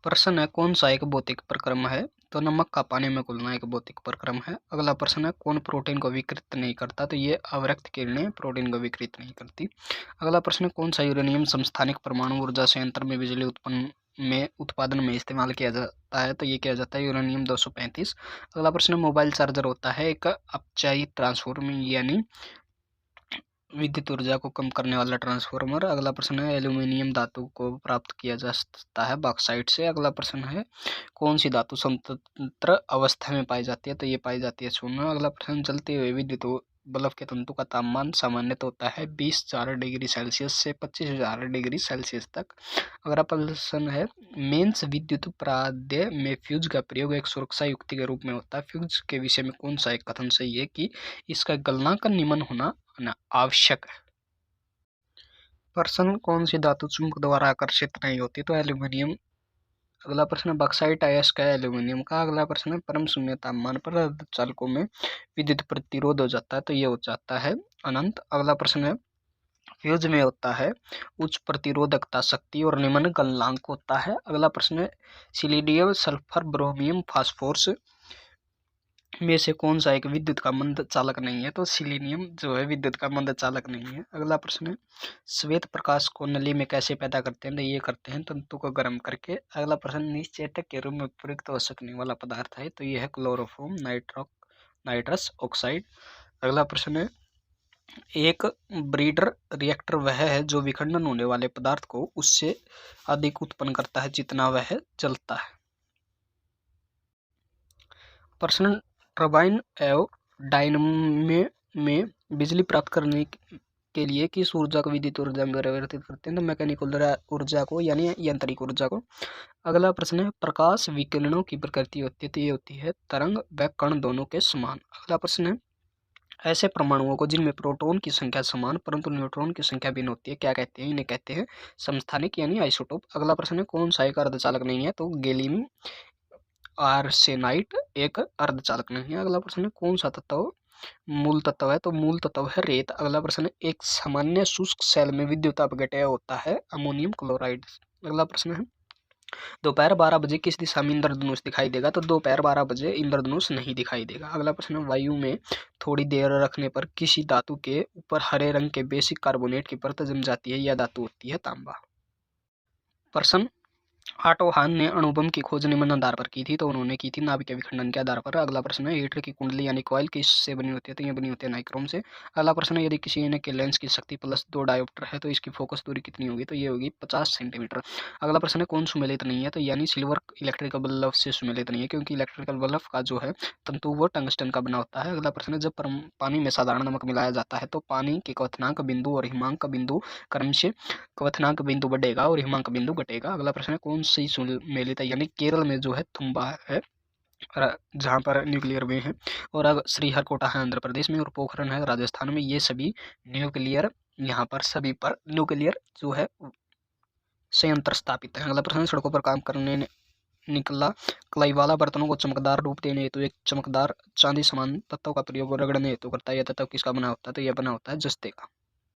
प्रश्न है कौन सा एक भौतिक प्रक्रम है। तो नमक का पानी में घुलना एक भौतिक प्रक्रम है। अगला प्रश्न है कौन प्रोटीन को विकृत नहीं करता। तो ये अवरक्त किरणें प्रोटीन को विकृत नहीं करती। अगला प्रश्न है कौन सा यूरेनियम समस्थानिक परमाणु ऊर्जा संयंत्र में बिजली उत्पादन में इस्तेमाल किया जाता है। तो ये किया जाता है यूरेनियम 235। अगला प्रश्न है मोबाइल चार्जर होता है एक अपचायी ट्रांसफॉर्मर यानी विद्युत ऊर्जा को कम करने वाला ट्रांसफॉर्मर। अगला प्रश्न है एल्यूमिनियम धातु को प्राप्त किया जा सकता है बॉक्साइट से। अगला प्रश्न है कौन सी धातु स्वतंत्र अवस्था में पाई जाती है। तो ये पाई जाती है चूना। अगला प्रश्न जलते हुए विद्युत बल्ब के तंतु का तापमान सामान्यतः होता है 20,000 डिग्री सेल्सियस से 25,000 डिग्री सेल्सियस तक। अगला प्रश्न है मेंस विद्युत प्राद्य में फ्यूज का प्रयोग एक सुरक्षा युक्ति के रूप में होता है। फ्यूज के विषय में कौन सा एक कथन सही है कि इसका गलनांक निम्न होना आवश्यक है। प्रश्न कौन सी धातु चुंबक द्वारा आकर्षित नहीं होती। तो एल्यूमिनियम। अगला प्रश्न बॉक्साइट अयस्क है एल्यूमिनियम का। अगला प्रश्न है परम शून्य तापमान पर अर्धचालकों में विद्युत प्रतिरोध हो जाता है। तो ये हो जाता है अनंत। अगला प्रश्न है फ्यूज में होता है उच्च प्रतिरोधकता शक्ति और निम्न गलनांक होता है। अगला प्रश्न है सिलिडियम सल्फर ब्रोमियम फास्फोरस में से कौन सा एक विद्युत का मंद चालक नहीं है। तो सिलीनियम जो है विद्युत का मंद चालक नहीं है। अगला प्रश्न है श्वेत प्रकाश को नली में कैसे पैदा करते हैं। तो ये करते हैं तंतु को गर्म करके। अगला प्रश्न निश्चेतक के रूप में प्रयुक्त हो सकने वाला पदार्थ है। तो ये है क्लोरोफॉर्म नाइट्रस ऑक्साइड। अगला प्रश्न है एक ब्रीडर रिएक्टर वह है जो विखंडन होने वाले पदार्थ को उससे अधिक उत्पन्न करता है जितना वह जलता है। प्रश्न टरबाइन एवं डायनमो में बिजली प्राप्त करने के लिए किस ऊर्जा को विद्युत ऊर्जा में परिवर्तित करते हैं। तो मैकेनिकल ऊर्जा को यानी यांत्रिक ऊर्जा को। अगला प्रश्न है प्रकाश विकिरणों की प्रकृति होती है। तो ये होती है तरंग व कण दोनों के समान। अगला प्रश्न है ऐसे परमाणुओं को जिनमें प्रोटॉन की संख्या समान परंतु न्यूट्रॉन की संख्या भिन्न होती है क्या कहते हैं। इन्हें कहते हैं समस्थानिक यानी आइसोटोप। अगला प्रश्न है कौन सा एक अर्धचालक नहीं है। तो गैलियम आर्सेनाइड एक अर्धचालक नहीं है। अगला प्रश्न है कौन सा तत्व मूल तत्व है। तो मूल तत्व है रेत। अगला प्रश्न है एक सामान्य शुष्क सेल में विद्युत अपघटय होता है अमोनियम क्लोराइड। अगला प्रश्न है दोपहर 12 बजे किस दिशा में इंद्रधनुष दिखाई देगा। तो दोपहर 12 बजे इंद्रधनुष नहीं दिखाई देगा। अगला प्रश्न है वायु में थोड़ी देर रखने पर किसी धातु के ऊपर हरे रंग के बेसिक कार्बोनेट की परत जम जाती है। यह धातु होती है तांबा। प्रश्न ऑटो हान ने अणुबम की खोज निम्न आधार पर की थी। तो उन्होंने की थी नाभिक विखंडन के आधार पर। अगला प्रश्न है हीटर की कुंडली यानी कॉइल किससे बनी होती है। तो ये बनी होती है नाइक्रोम से। अगला प्रश्न है यदि किसी ऐनक के लेंस की शक्ति +2 डायोप्टर है तो इसकी फोकस दूरी कितनी होगी। तो ये होगी 50 सेंटीमीटर। अगला प्रश्न है कौन सुमेलित नहीं है। तो यानी सिल्वर इलेक्ट्रिकल बल्ब से सुमेलित नहीं है क्योंकि इलेक्ट्रिकल बल्ब का जो है तंतु वो टंगस्टन का बना होता है। अगला प्रश्न है जब पानी में साधारण नमक मिलाया जाता है तो पानी के क्वथनांक बिंदु और हिमांक बिंदु क्रमशः क्वथनांक बिंदु बढ़ेगा और हिमांक बिंदु घटेगा। अगला प्रश्न है कौन सी सुमेलित है यानी केरल में जो है तुम्बा है जहाँ पर न्यूक्लियर वे है। और अब श्रीहरिकोटा है आंध्र प्रदेश में और पोखरन है राजस्थान में। ये सभी न्यूक्लियर यहाँ पर सभी पर न्यूक्लियर जो है संयंत्र स्थापित है। अगला प्रश्न सड़कों पर काम करने निकला कलाई वाला बर्तनों को चमकदार रूप देने हेतु एक चमकदार चांदी समान तत्व का प्रयोग रगड़ने हेतु करता है। यह तत्व किसका बना होता है। तो यह बना होता है जस्ते का।